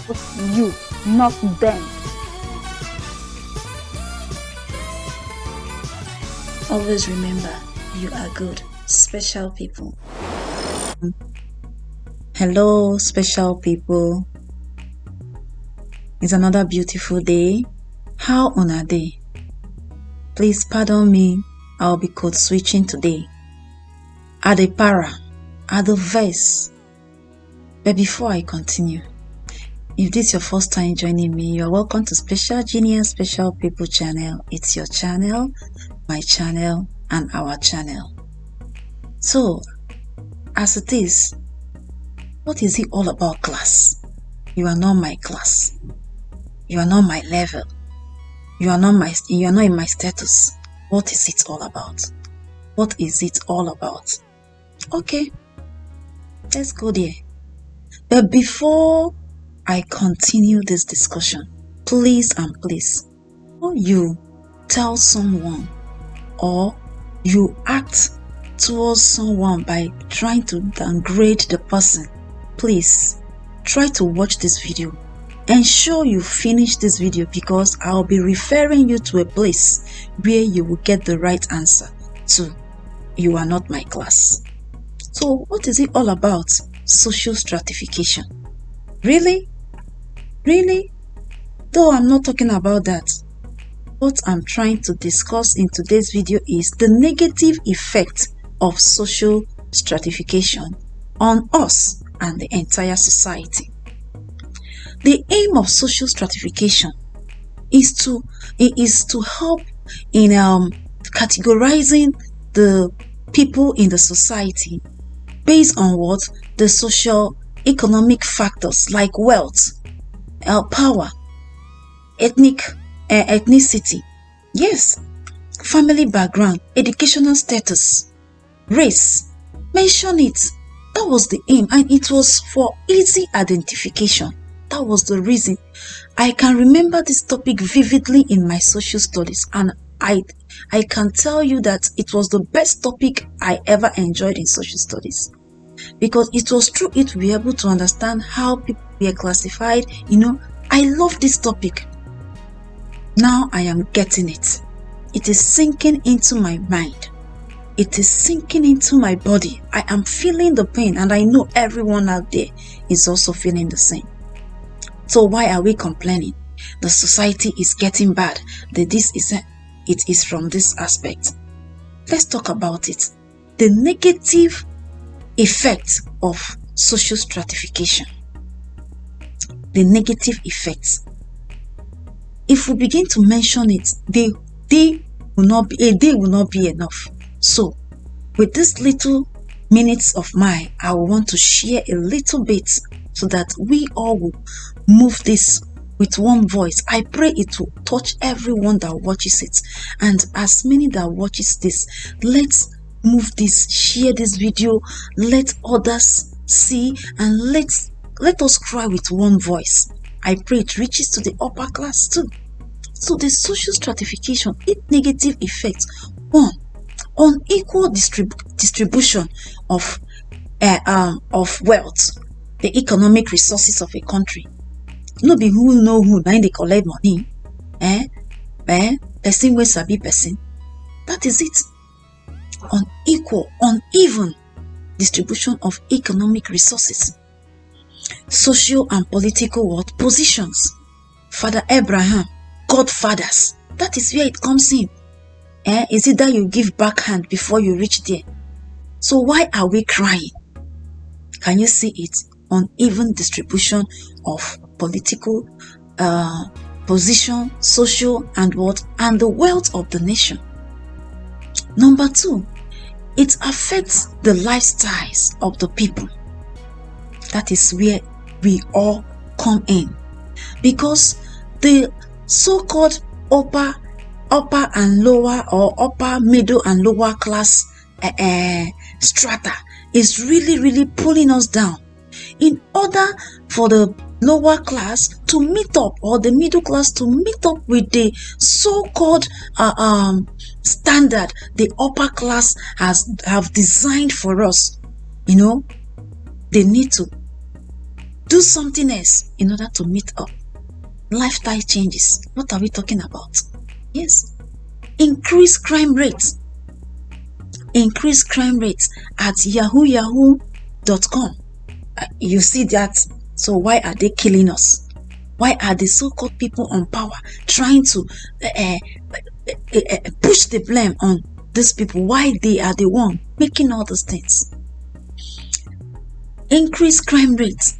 put you, not them. Always remember, you are good, special people. Hello, special people. It's another beautiful day. How on a day? Please pardon me, I'll be code switching today. Add a para, add a verse. But before I continue, if this is your first time joining me, you are welcome to SpecialGenia-SpecialPeople channel. It's your channel, my channel, and our channel. So, as it is, what is it all about, class? You are not my class. You are not my level. You are not in my status. What is it all about? What is it all about? Okay, let's go there. But before I continue this discussion, please and please, or you tell someone or you act towards someone by trying to downgrade the person, please try to watch this video. Ensure you finish this video because I'll be referring you to a place where you will get the right answer to you are not my class. So what is it all about? Social stratification. Really? Really? Though I'm not talking about that. What I'm trying to discuss in today's video is the negative effect of social stratification on us and the entire society. The aim of social stratification is to help in categorizing the people in the society based on what the social economic factors like wealth, power, ethnicity, yes, family background, educational status, race. Mention it. That was the aim, and it was for easy identification. That was the reason. I can remember this topic vividly in my social studies, and I can tell you that it was the best topic I ever enjoyed in social studies, because it was through it we were able to understand how people were classified. I love this topic. Now I am getting it. It is sinking into my mind. It is sinking into my body. I am feeling the pain, and I know everyone out there is also feeling the same. So why are we complaining? The society is getting bad. It is from this aspect. Let's talk about it. The negative effect of social stratification. The negative effects. If we begin to mention it, a day will not be enough. So, with this little minutes of mine, I want to share a little bit so that we all will move this with one voice. I pray it will touch everyone that watches it, and as many that watches this, let's move this, share this video, let others see, and let us cry with one voice. I pray it reaches to the upper class too. So the social stratification, its negative effects: one, unequal distribution of wealth, the economic resources of a country. No be who know who, now they collect money. Person wey sabi person. That is it. Uneven distribution of economic resources. Social and political positions. Father Abraham, godfathers. That is where it comes in. Is it that you give backhand before you reach there? So why are we crying? Can you see it? Uneven distribution of political position, social, and the wealth of the nation. Number two, it affects the lifestyles of the people. That is where we all come in, because the so-called upper and lower, or upper, middle, and lower class strata is really pulling us down. In order for the lower class to meet up, or the middle class to meet up with the so-called standard the upper class have designed for us, they need to do something else in order to meet up. Lifestyle changes. What are we talking about? Yes. Increase crime rates. Increase crime rates at yahoo.com. You see that? So why are they killing us? Why are the so-called people on power trying to push the blame on these people? Why they are the one making all these things? Increase crime rates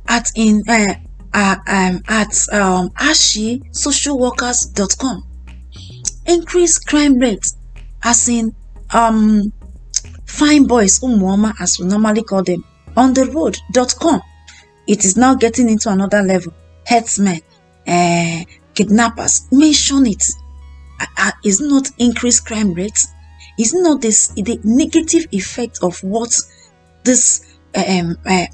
at socialworkers.com. Increase crime rates as in fine boys, umuoma as we normally call them, on the road.com. It is now getting into another level. Herdsmen, kidnappers, mention it. Is not increased crime rates? Is not this the negative effect of what this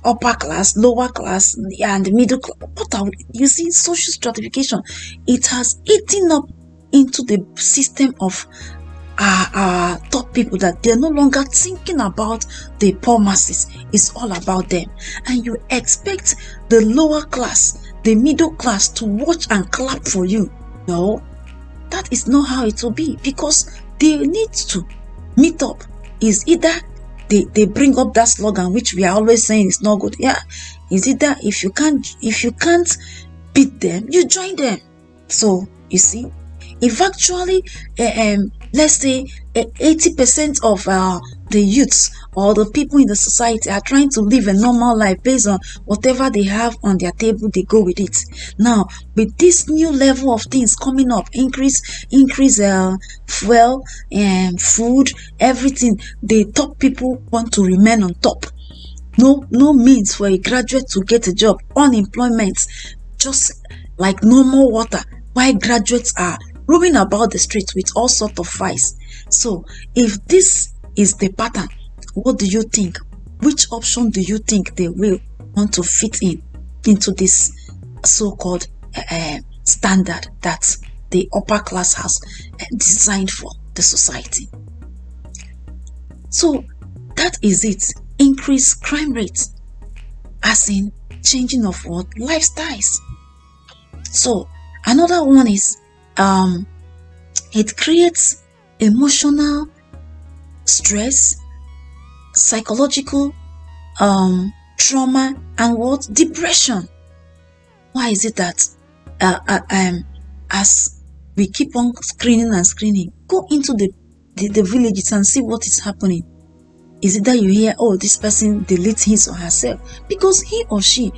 upper class, lower class, and middle class? You see, social stratification, it has eaten up into the system of top people, that they're no longer thinking about the poor masses. It's all about them. And you expect the lower class, the middle class to watch and clap for you. No, that is not how it will be, because they need to meet up. Is either they bring up that slogan which we are always saying is not good. Yeah, is either if you can't beat them, you join them. So you see, if actually let's say 80% of the youths or the people in the society are trying to live a normal life based on whatever they have on their table, they go with it. Now, with this new level of things coming up, increase fuel and food, everything, the top people want to remain on top. No means for a graduate to get a job. Unemployment just like normal water, while graduates are roaming about the streets with all sorts of vice. So if this is the pattern, what do you think? Which option do you think they will want to fit into this so-called standard that the upper class has designed for the society? So that is it. Increase crime rates, as in changing of what? Lifestyles. So another one is it creates emotional stress, psychological trauma, and what? Depression. Why is it that as we keep on screening, go into the villages and see what is happening? Is it that you hear, oh, this person deletes his or herself because he or she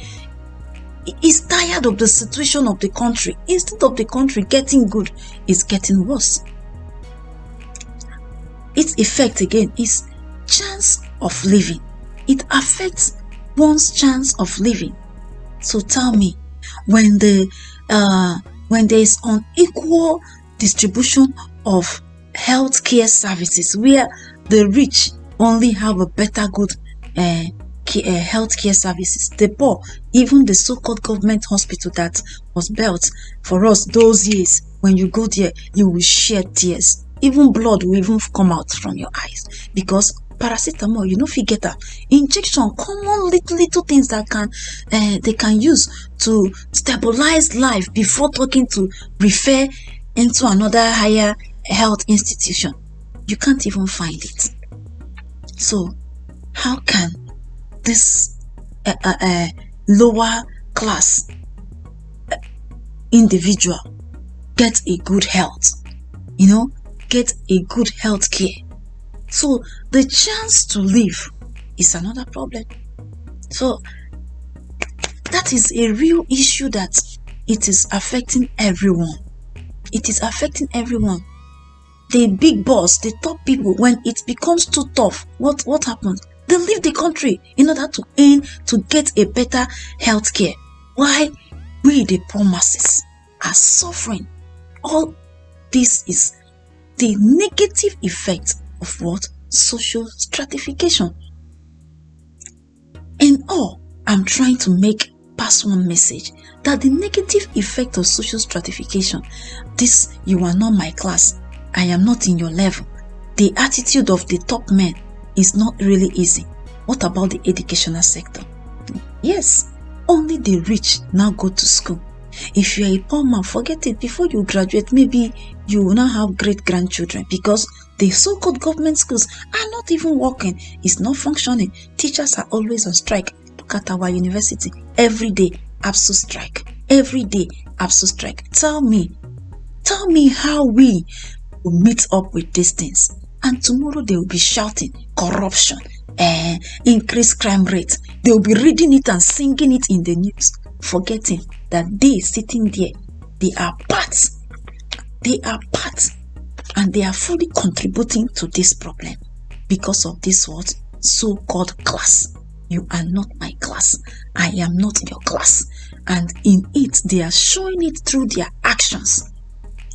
is tired of the situation of the country? Instead of the country getting good, it's getting worse. Its effect again is chance of living. It affects one's chance of living. So tell me, when there is unequal distribution of healthcare services, where the rich only have a better good healthcare services, the poor, even the so-called government hospital that was built for us those years, when you go there, you will shed tears. Even blood will even come out from your eyes, because paracetamol, you know, get a injection, common little things that they can use to stabilize life before talking to refer into another higher health institution. You can't even find it. So how can this lower class individual get a good health, get a good health care? So the chance to live is another problem. So that is a real issue, that it is affecting everyone. It is affecting everyone. The big boss, the top people, when it becomes too tough, what happens? They leave the country in order to aim to get a better health care. Why? We, the poor masses, are suffering. All this is the negative effect of what? Social stratification. In all, I'm trying to pass one message, that the negative effect of social stratification, this, you are not my class, I am not in your level, the attitude of the top men is not really easy. What about the educational sector? Yes, only the rich now go to school. If you are a poor man, forget it. Before you graduate, maybe you will now have great-grandchildren, because the so-called government schools are not even working. It's not functioning. Teachers are always on strike. Look at our university. Every day, Asuu strike. Every day, Asuu strike. Tell me how we will meet up with these things. And tomorrow they will be shouting corruption, increased crime rate. They will be reading it and singing it in the news, forgetting that they sitting there, they are part, and they are fully contributing to this problem because of this what so-called class. You are not my class. I am not your class. And in it, they are showing it through their actions.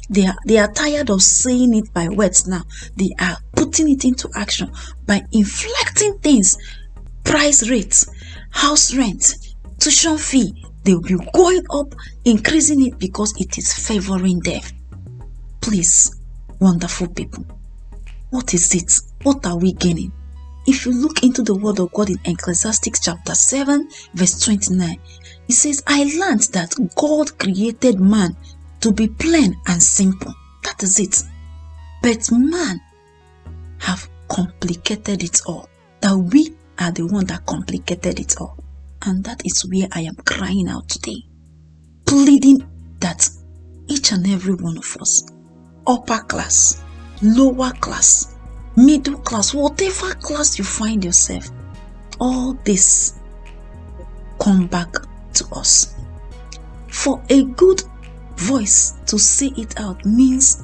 They are tired of saying it by words now. They are putting it into action by inflecting things, price rates, house rent, tuition fee. They will be going up, increasing it because it is favoring them. Please, wonderful people, what is it? What are we gaining? If you look into the word of God in Ecclesiastes chapter 7, verse 29, it says, I learned that God created man to be plain and simple. That is it. But man have complicated it all. That we are the one that complicated it all. And that is where I am crying out today, pleading that each and every one of us, upper class, lower class, middle class, whatever class you find yourself, all this come back to us. For a good voice to say it out means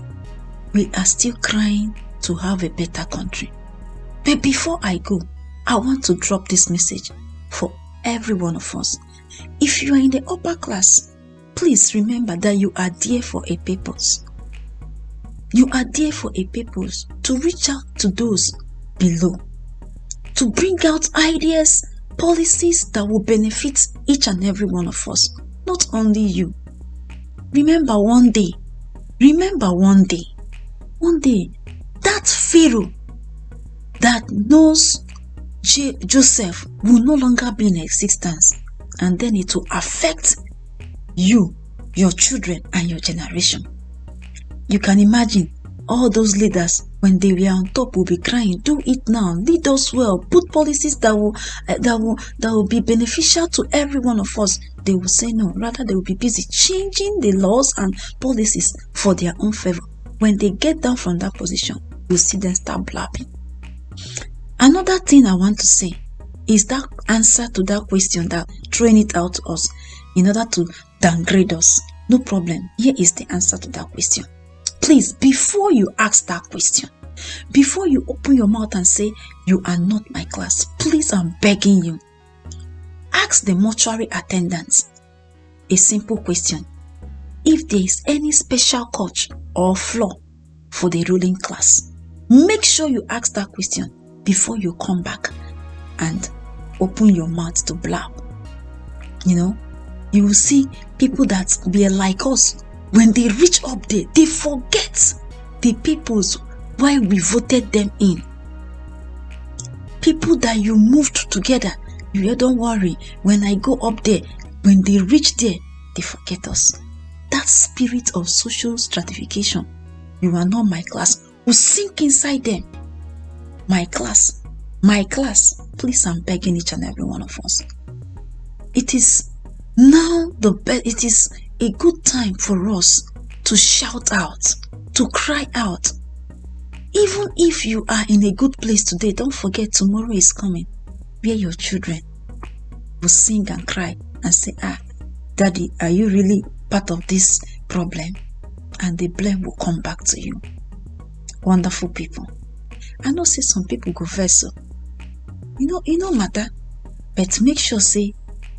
we are still crying to have a better country. But before I go, I want to drop this message for every one of us. If you are in the upper class, please remember that you are there for a purpose. You are there for a purpose, to reach out to those below, to bring out ideas, policies that will benefit each and every one of us, not only you. Remember one day, that Pharaoh that knows Joseph will no longer be in existence, and then it will affect you, your children, and your generation. You can imagine all those leaders, when they were on top, will be crying, do it now, lead us well, put policies that will be beneficial to every one of us. They will say no. Rather, they will be busy changing the laws and policies for their own favor. When they get down from that position, you'll see them start blabbing. Another thing I want to say is that answer to that question, that throwing it out to us in order to downgrade us. No problem. Here is the answer to that question. Please, before you ask that question, before you open your mouth and say, you are not my class, please, I'm begging you, ask the mortuary attendants a simple question. If there is any special coach or flaw for the ruling class, make sure you ask that question before you come back and open your mouth to blab. You will see people that were like us. When they reach up there, they forget the peoples why we voted them in. People that you moved together, you don't worry. When I go up there, when they reach there, they forget us. That spirit of social stratification, you are not my class, will sink inside them. My class, please, I'm begging each and every one of us. It is now it is a good time for us to shout out, to cry out. Even if you are in a good place today, don't forget tomorrow is coming, where your children will sing and cry and say, Daddy, are you really part of this problem? And the blame will come back to you. Wonderful people. I know say some people go vex, so it no matter, but make sure say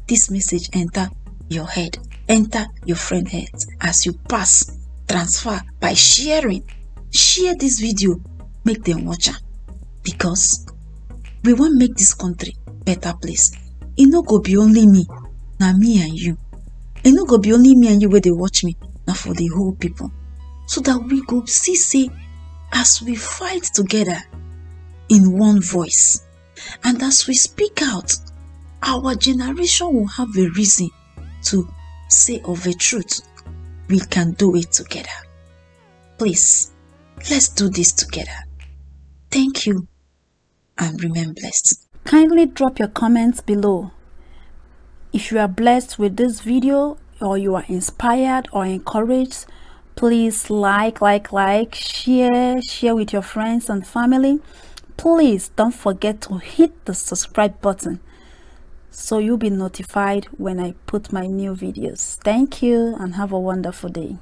this message enter your head, enter your friend head. As you pass, transfer by sharing. Share this video, make them watch it, because we want make this country better place. It no go be only me, now me and you. It no go be only me and you where they watch me, now for the whole people. So that we go see say, as we fight together in one voice, and as we speak out our generation will have a reason to say of a truth, we can do it together. Please, let's do this together. Thank you and remain blessed. Kindly drop your comments below. If you are blessed with this video or you are inspired or encouraged, please like, share with your friends and family. Please don't forget to hit the subscribe button so you'll be notified when I put my new videos. Thank you and have a wonderful day.